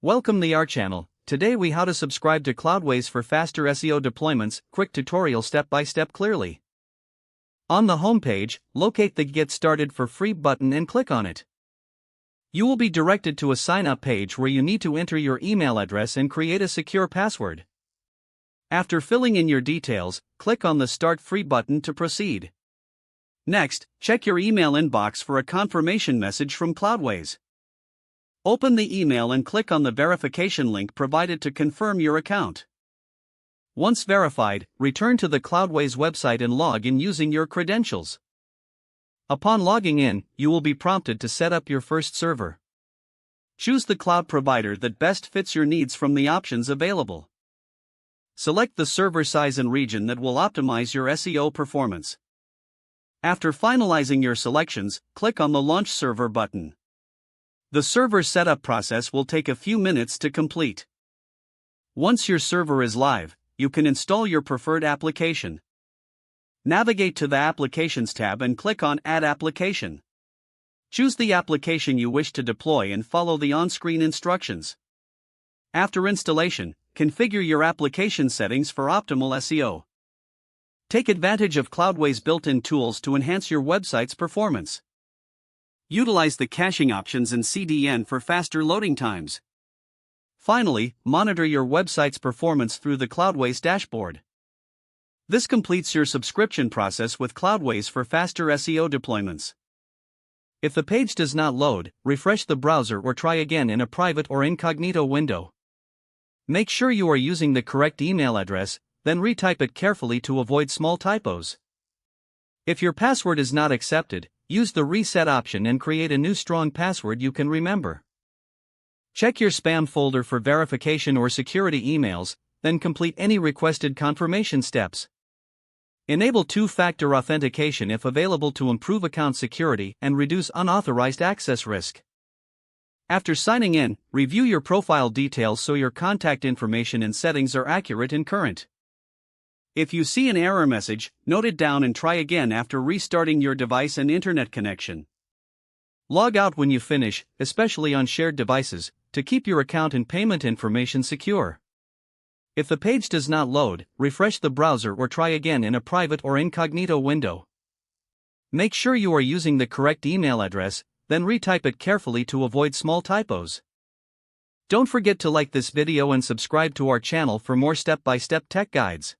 Welcome to our channel. Today we how to subscribe to Cloudways for faster SEO deployments, quick tutorial step by step clearly. On the homepage, locate the Get Started for Free button and click on it. You will be directed to a sign up page where you need to enter your email address and create a secure password. After filling in your details, click on the Start Free button to proceed. Next, check your email inbox for a confirmation message from Cloudways. Open the email and click on the verification link provided to confirm your account. Once verified, return to the Cloudways website and log in using your credentials. Upon logging in, you will be prompted to set up your first server. Choose the cloud provider that best fits your needs from the options available. Select the server size and region that will optimize your SEO performance. After finalizing your selections, click on the Launch Server button. The server setup process will take a few minutes to complete. Once your server is live, you can install your preferred application. Navigate to the Applications tab and click on Add Application. Choose the application you wish to deploy and follow the on-screen instructions. After installation, configure your application settings for optimal SEO. Take advantage of Cloudways' built-in tools to enhance your website's performance. Utilize the caching options and CDN for faster loading times. Finally, monitor your website's performance through the Cloudways dashboard. This completes your subscription process with Cloudways for faster SEO deployments. If the page does not load, refresh the browser or try again in a private or incognito window. Make sure you are using the correct email address, then retype it carefully to avoid small typos. If your password is not accepted, use the reset option and create a new strong password you can remember. Check your spam folder for verification or security emails, then complete any requested confirmation steps. Enable two-factor authentication if available to improve account security and reduce unauthorized access risk. After signing in, review your profile details so your contact information and settings are accurate and current. If you see an error message, note it down and try again after restarting your device and internet connection. Log out when you finish, especially on shared devices, to keep your account and payment information secure. If the page does not load, refresh the browser or try again in a private or incognito window. Make sure you are using the correct email address, then retype it carefully to avoid small typos. Don't forget to like this video and subscribe to our channel for more step-by-step tech guides.